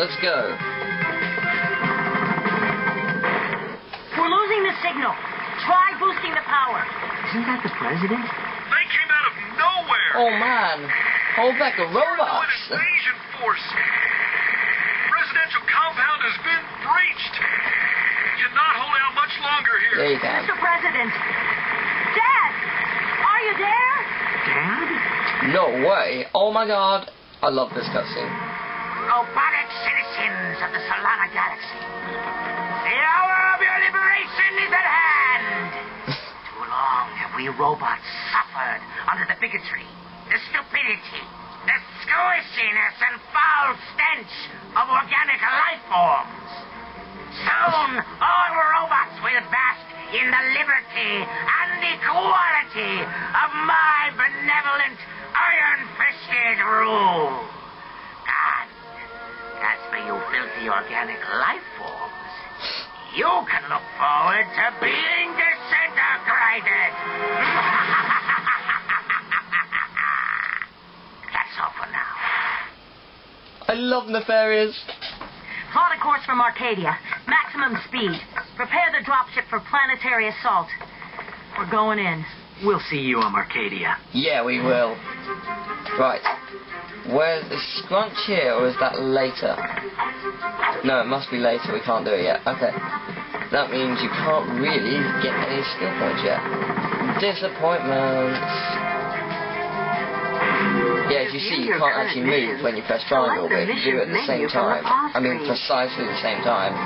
Let's go. We're losing the signal. Try boosting the power. Isn't that the president? They came out of nowhere. Oh man, hold back the An robots. invasion force. Residential compound has been breached. Cannot hold out much longer here. There you go. Mr. President. Dad! Are you there? Dad? No way. Oh my god. I love this cutscene. Robotic citizens of the Solana Galaxy, the hour of your liberation is at hand. Too long have we robots suffered under the bigotry, the stupidity, the squishiness and foul stench of organic life forms. Soon, all robots will bask in the liberty and equality of my benevolent, iron-fisted rule. And as for you filthy organic life forms, you can look forward to being disintegrated. That's all for now. I love Nefarious. Plot a course from Arcadia. Maximum speed. Prepare the dropship for planetary assault. We're going in. We'll see you on Arcadia. Yeah, we will. Right. Where's the scrunch here, or is that later? No, it must be later. We can't do it yet. Okay. That means you can't really get any skill points yet. Disappointment. Yeah, as you see, you can't actually move when you press triangle, but if you do it at the same time, I mean precisely the same time,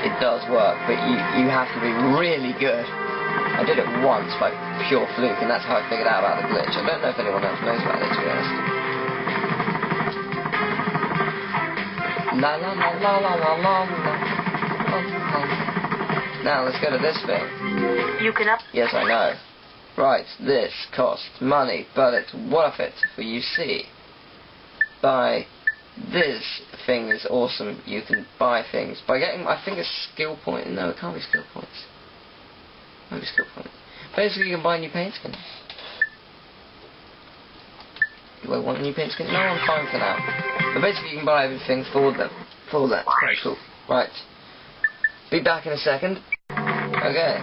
it does work, but you have to be really good. I did it once by pure fluke, and that's how I figured out about the glitch. I don't know if anyone else knows about it, to be honest. La la la la la la la la. Now let's go to this thing. You can up. Yes, I know. Right, this costs money, but it's worth it, for you see. Buy this thing is awesome. You can buy things by getting, I think, a skill point. No, it can't be skill points. Maybe skill points. Basically, you can buy new paint skins. Do I want a new paint skin? No, I'm fine for now. But basically, you can buy everything for them. For that. Right. Cool. Right. Be back in a second. Okay.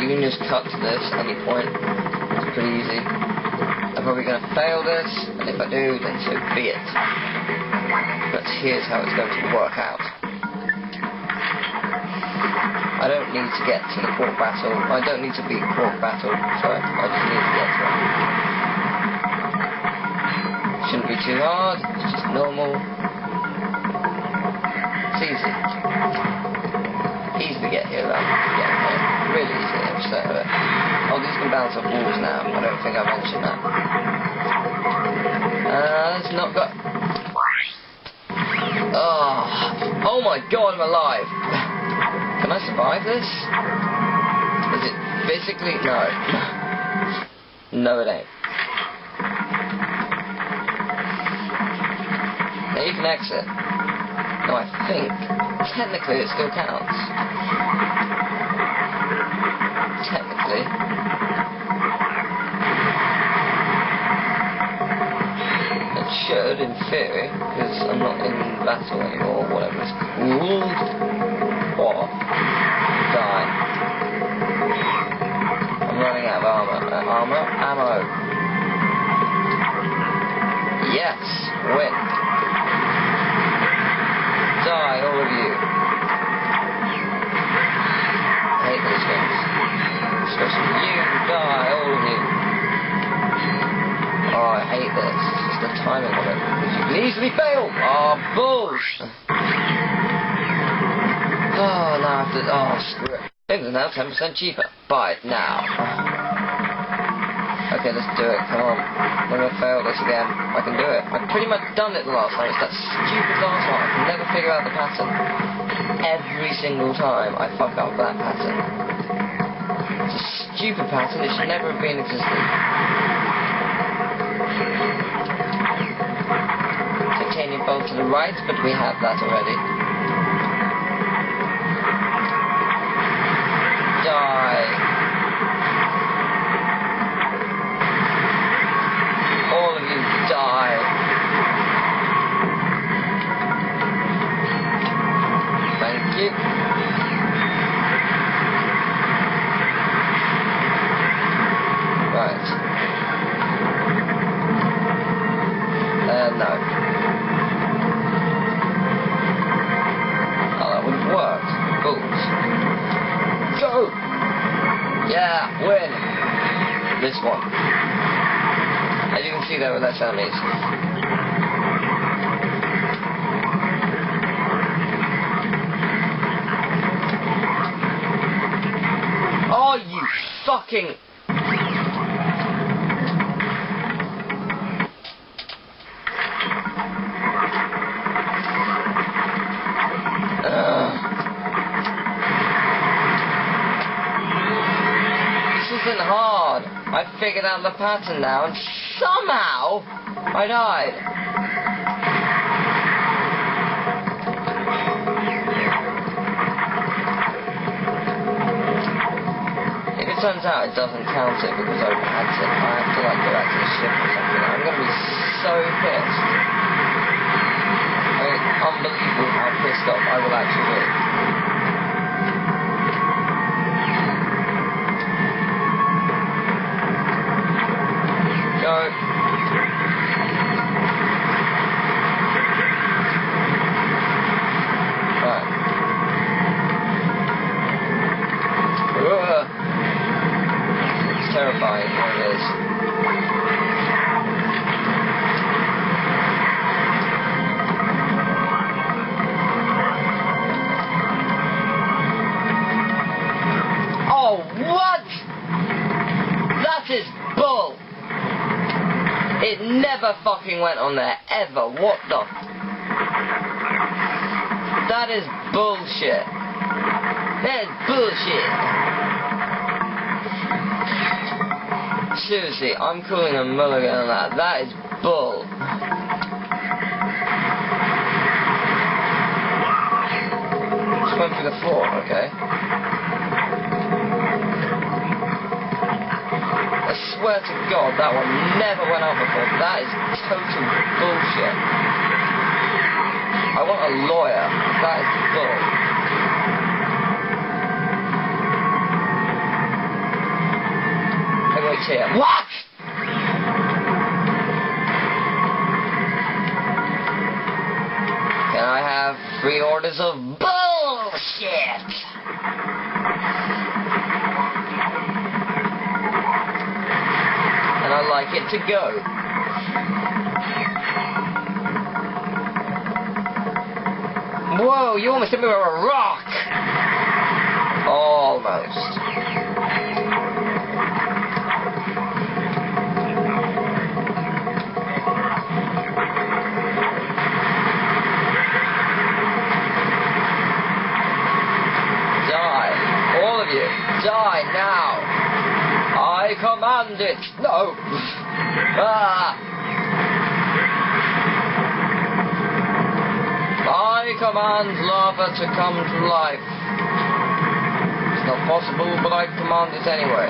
You can just cut to this at any point. It's pretty easy. I'm probably going to fail this, and if I do, then so be it. But here's how it's going to work out. I don't need to get to the quark battle. I don't need to beat quark battle. Sorry, I just need to get to it. Shouldn't be too hard. It's just normal. It's easy. Easy to get here, really easy. So, oh, these can bounce off walls now. I don't think I mentioned that. Let's not go. Oh my god, I'm alive. Can I survive this? Is it physically? No. No, it ain't. Now you can exit. No, I think technically it still counts. Technically. It should, in theory, because I'm not in battle anymore, whatever it's called. Or die. I'm running out of armor. Ammo. Yes, win. Die, all of you. I hate those things. Especially you, die, all of you. Oh, I hate this. It's just the timing of it. Because you can easily fail. Oh, bullshit. Oh, now I have to. Oh, screw it. Things are now 10% cheaper. Buy it now. Okay, let's do it. Come on. I'm gonna fail this again. I can do it. I've pretty much done it the last time. It's that stupid last one. I can never figure out the pattern. Every single time I fuck up that pattern. It's a stupid pattern. It should never have been in existence. Titanium bolt to the right, but we have that already. Die. All of you die. one. As you can see, there were less enemies. Oh, you fucking... This isn't hard. I figured out the pattern now, and somehow I died. If it turns out it doesn't count it because I had to, I have to like go back to the ship or something, I'm gonna be so pissed. I mean, unbelievable how pissed off I will actually be. Go. Right. It's terrifying when it is. Oh, what? That is bull. It never fucking went on there, ever. What the... That is bullshit. That is bullshit. Seriously, I'm calling a mulligan on that. That is bull. Just went through the floor, okay. I swear to God, that one never went up before. That is total bullshit. I want a lawyer. That is bull. Hey, wait here. What? Can I have 3 orders of bullshit? And I like it to go. Whoa, you almost hit me with a rock! Almost. Die. All of you. Die now. I command it. No. Ah. I command lava to come to life. It's not possible, but I command it anyway.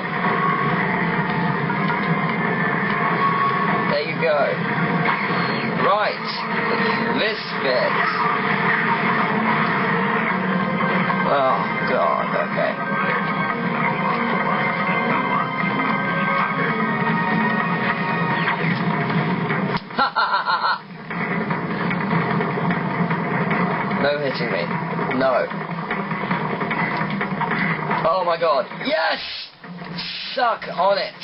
There you go. Right. This bit. Oh, God. Okay. No hitting me. No. Oh my God. Yes! Suck on it.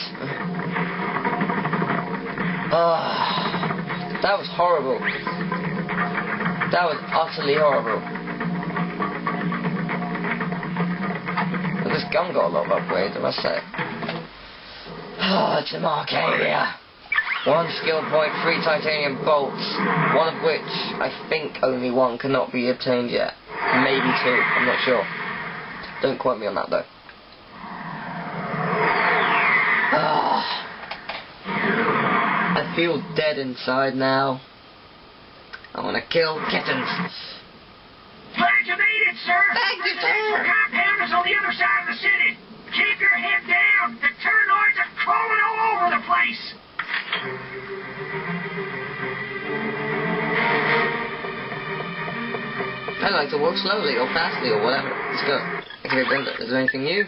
That was horrible. That was utterly horrible. But this gun got a lot of upgrades, I must say. It's an Arcadia. 1 skill point, 3 titanium bolts, one of which I think only 1 cannot be obtained yet. Maybe 2, I'm not sure. Don't quote me on that though. I feel dead inside now. I want to kill kittens. Glad you made it, sir. Thank you, The sir. compound is on the other side of the city. Keep your head down. The turnoids are crawling all over the place. I like to walk slowly or fastly or whatever. Let's go. Okay, then, is there anything new?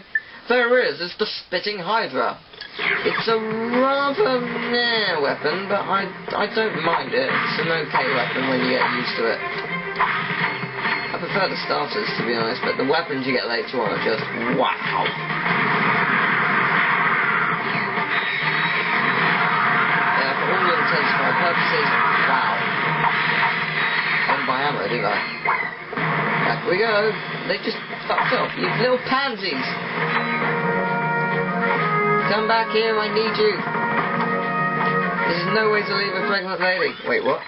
There is. It's the Spitting Hydra. It's a rather meh weapon, but I don't mind it. It's an okay weapon when you get used to it. I prefer the starters, to be honest, but the weapons you get later on are just wow. go. They just fucked off. You little pansies. Come back here, I need you. There's no way to leave a pregnant lady. Wait, what?